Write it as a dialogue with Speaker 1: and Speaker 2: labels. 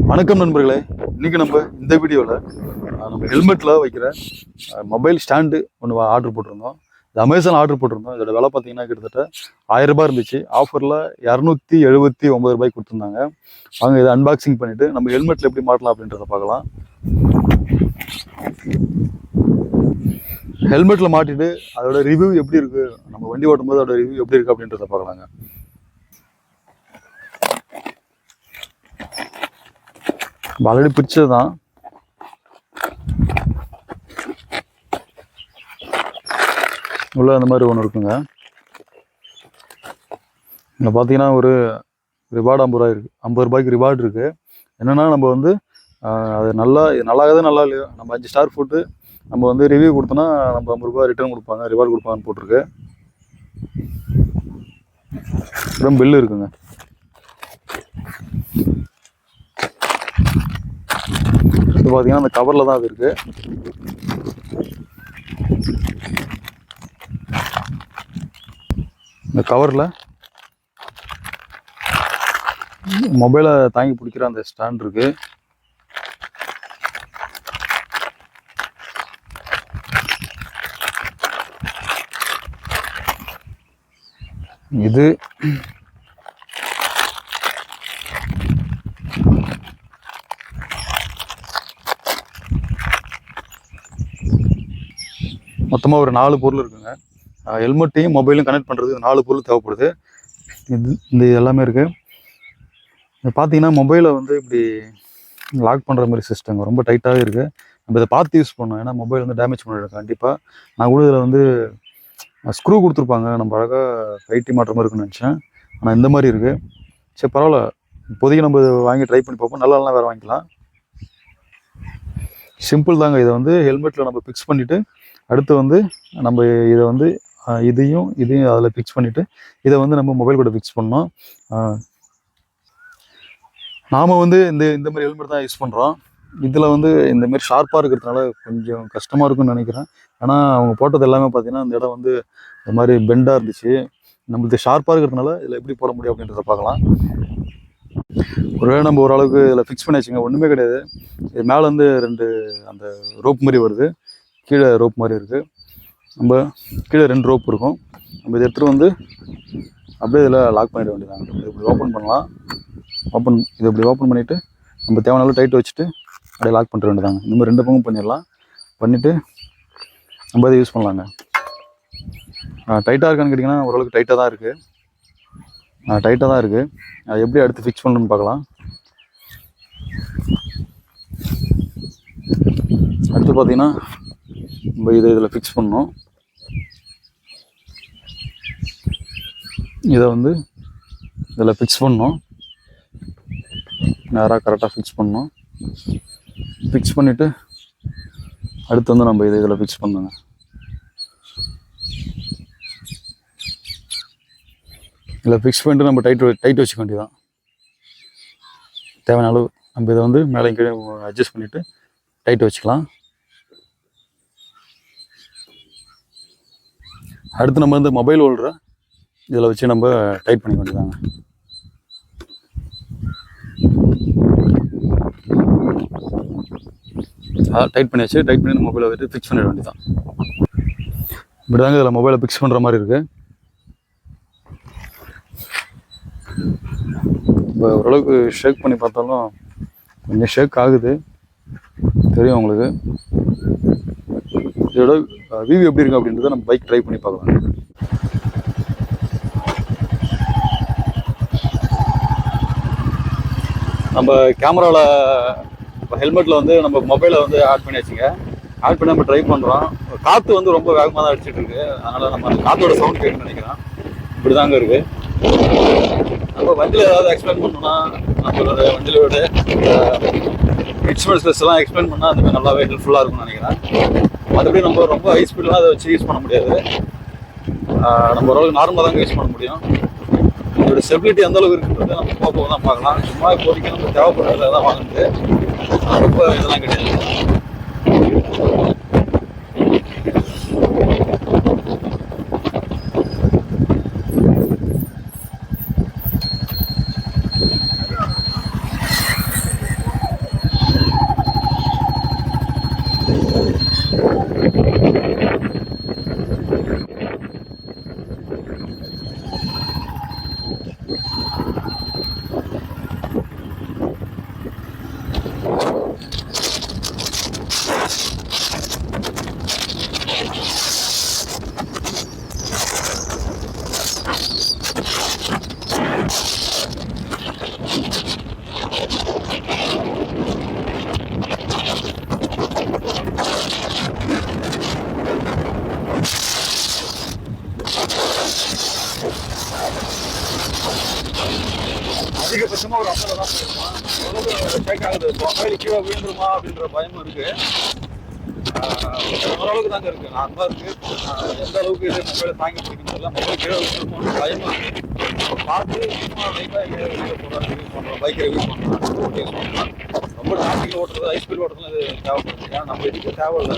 Speaker 1: வணக்கம் நண்பர்களே. இன்றைக்கி நம்ம இந்த வீடியோவில் நம்ம ஹெல்மெட்டில் வைக்கிற மொபைல் ஸ்டாண்டு ஒன்று ஆர்டர் போட்டிருந்தோம். இது அமேசான் ஆர்டர் போட்டிருந்தோம். இதோட விலை பார்த்தீங்கன்னா கிட்டத்தட்ட 1000 ரூபாய் இருந்துச்சு. ஆஃபரில் 279 ரூபாய்க்கு கொடுத்துருந்தாங்க. வாங்க இதை அன்பாக்சிங் பண்ணிவிட்டு நம்ம ஹெல்மெட்டில் எப்படி மாட்டலாம் அப்படின்றத பார்க்கலாம். ஹெல்மெட்டில் மாட்டிட்டு அதோட ரிவ்யூ எப்படி இருக்குது, நம்ம வண்டி ஓட்டும்போது அதோட ரிவ்யூ எப்படி இருக்குது அப்படின்றத பார்க்கலாங்க. ஆல்ரெடி பிரிச்சது தான். உள்ள அந்த மாதிரி ஒன்று இருக்குங்க. இங்கே பார்த்தீங்கன்னா ஒரு ரிவார்டு 50 ரூபாய் இருக்குது. 50 ரூபாய்க்கு ரிவார்டு இருக்குது. என்னென்னா நம்ம வந்து அது நல்லாகுது நல்லா இல்லையோ, நம்ம 5 ஸ்டார் போட்டு நம்ம வந்து ரிவ்யூ கொடுத்தோன்னா நம்ம 50 ரூபாய் ரிட்டர்ன் கொடுப்பாங்க, ரிவார்டு கொடுப்பாங்கன்னு போட்டிருக்கு. அப்புறம் பில்லு இருக்குங்க. இது பார்த்தீங்கன்னா அந்த கவரில் தான் அது இருக்குது. இந்த கவரில் மொபைலை தாங்கி பிடிக்கிற அந்த ஸ்டாண்ட் இருக்கு. இது மொத்தமாக ஒரு 4 பொருள் இருக்குங்க. ஹெல்மெட்டையும் மொபைலும் கனெக்ட் பண்ணுறதுக்கு 4 பொருள் தேவைப்படுது. இந்த எல்லாமே இருக்குது. இது பார்த்தீங்கன்னா மொபைலை வந்து இப்படி லாக் பண்ணுற மாதிரி சிஸ்டம் ரொம்ப டைட்டாகவே இருக்குது. நம்ம இதை பார்த்து யூஸ் பண்ணோம், ஏன்னா மொபைல் வந்து டேமேஜ் பண்ணிவிடும் கண்டிப்பாக. நான் கூட இதில் வந்து ஸ்க்ரூ கொடுத்துருப்பாங்க, நம்ம அழகாக கைட்டி மாட்டுற மாதிரி இருக்குன்னு நினச்சேன். ஆனால் இந்த மாதிரி இருக்குது. சரி பரவாயில்ல, இப்போதைக்கு நம்ம வாங்கி ட்ரை பண்ணி பார்ப்போம். நல்லா வேறு வாங்கிக்கலாம். சிம்பிள் தாங்க. இதை வந்து ஹெல்மெட்டில் நம்ம ஃபிக்ஸ் பண்ணிவிட்டு அடுத்து வந்து நம்ம இதை வந்து இதையும் அதில் ஃபிக்ஸ் பண்ணிவிட்டு இதை வந்து நம்ம மொபைல் கூட ஃபிக்ஸ் பண்ணோம். நாம் வந்து இந்த மாதிரி ஹெல்மெட் தான் யூஸ் பண்ணுறோம். இதில் வந்து இந்தமாரி ஷார்ப்பாக இருக்கிறதுனால கொஞ்சம் கஷ்டமாக இருக்குன்னு நினைக்கிறேன். ஆனால் அவங்க போட்டது எல்லாமே பார்த்தீங்கன்னா இந்த இடம் வந்து இந்த மாதிரி பெண்டாக இருந்துச்சு. நம்மளுக்கு ஷார்ப்பாக இருக்கிறதுனால இதில் எப்படி போட முடியும் அப்படின்றத பார்க்கலாம். ஒருவேளை நம்ம ஓரளவுக்கு இதில் ஃபிக்ஸ் பண்ணி வச்சுங்க, ஒன்றுமே கிடையாது. இது மேலே வந்து 2 அந்த ரோப் மாதிரி வருது, கீழே ரோப் மாதிரி இருக்குது. நம்ம கீழே 2 ரோப் இருக்கும். நம்ம இதை எடுத்துகிட்டு வந்து அப்படியே இதில் லாக் பண்ணிட வேண்டியதாங்க. இது இப்படி ஓப்பன் பண்ணலாம். இதை இப்படி ஓப்பன் பண்ணிவிட்டு நம்ம தேவையான டைட் வச்சுட்டு அப்படியே லாக் பண்ணிட வேண்டியதாங்க. இந்த மாதிரி 2 பங்கும் பண்ணிடலாம். பண்ணிவிட்டு நம்ம இதை யூஸ் பண்ணலாங்க. டைட்டாக இருக்கான்னு கேட்டிங்கன்னா ஓரளவுக்கு டைட்டாக தான் இருக்குது. அது எப்படி அடுத்து ஃபிக்ஸ் பண்ணணும்னு பார்க்கலாம். அடுத்து பார்த்தீங்கன்னா நம்ம இதில் ஃபிக்ஸ் பண்ணோம். இதை வந்து இதில் ஃபிக்ஸ் பண்ணோம். நேராக கரெக்டாக ஃபிக்ஸ் பண்ணோம். ஃபிக்ஸ் பண்ணிவிட்டு அடுத்து வந்து நம்ம இதில் ஃபிக்ஸ் பண்ணோங்க. இதில் ஃபிக்ஸ் பண்ணிட்டு நம்ம டைட் வச்சுக்க வேண்டியதான். தேவையான அளவு நம்ம இதை வந்து மேலே கீழே அட்ஜஸ்ட் பண்ணிவிட்டு டைட் வச்சுக்கலாம். அடுத்து நம்ம வந்து மொபைல் ஹோல்டரை இதில் வச்சு நம்ம டைட் பண்ணிக்க வேண்டியதாங்க. டைட் பண்ணியாச்சு. டைட் பண்ணி மொபைலை வச்சு ஃபிக்ஸ் பண்ணிட வேண்டியதான். இப்படி தாங்க இதில் மொபைலை ஃபிக்ஸ் பண்ணுற மாதிரி இருக்குது. இப்போ ஓரளவுக்கு ஷேக் பண்ணி பார்த்தாலும் கொஞ்சம் ஷேக் ஆகுது, தெரியும் உங்களுக்கு. இதோட வியூ எப்படி இருக்குது அப்படின்றத நம்ம பைக் ட்ரை பண்ணி பார்க்கலாம். நம்ம கேமராவில் இப்போ ஹெல்மெட்டில் வந்து நம்ம மொபைலை வந்து ஆட் பண்ணி வச்சுங்க. ஆட் பண்ணி நம்ம ட்ரை பண்ணுறோம். காற்று வந்து ரொம்ப வேகமாக தான் அடிச்சிட்டு இருக்கு. அதனால் நம்ம அந்த காற்றோட சவுண்ட் கேட்கணும்னு நினைக்கிறேன். இப்படி தாங்க இருக்குது. நம்ம வண்டியில் ஏதாவது எக்ஸ்பிளைன் பண்ணோம்னா நம்மளோட வண்டியோட இன்ஸ்ட்ருமெண்ட்ஸ் எல்லாம் எக்ஸ்பிளைன் பண்ணால் அதுக்கு நல்லாவே ஹெல்ப்ஃபுல்லாக இருக்கும்னு நினைக்கிறேன். மற்றபடி நம்ம ரொம்ப ஹை ஸ்பீடெலாம் அதை வச்சு யூஸ் பண்ண முடியாது. நம்ம ஓரளவுக்கு நார்மலாக தாங்க யூஸ் பண்ண முடியும். இதோட ஸ்டெபிலிட்டி எந்த அளவுக்கு இருக்குன்றது நம்ம போக தான் பார்க்கலாம். சும்மா இப்போதைக்கு நம்ம தேவைப்படுறத தான் வாங்கிட்டு ரொம்ப இதெல்லாம் கிடையாது. ஷேக் ஆகுது. மொபைல் கீழே விழுந்துருமா அப்படின்ற பயமும் இருக்கு. ஓரளவுக்கு தாங்க இருக்கு, நார்மலா இருக்கு. எந்த அளவுக்கு இது மொபைலை தாங்கி பிடிக்குன்னு தெரியல. மொபைல் கீழே விழுந்துருமோன்னு பயமா இருக்கு. பார்த்து சும்மா லைட்டாக வெளியே போடுறது யூஸ் பண்ணுறோம், பைக்கை யூஸ் பண்ணுறோம், யூஸ் பண்ணலாம். ரொம்ப டிராஃபிக்கில் ஓட்டுறது, ஹை ஸ்பீட் ஓட்டுறதுலாம் இது தேவைப்படுது. ஏன்னா நம்ம இதுக்கு தேவையில்லை.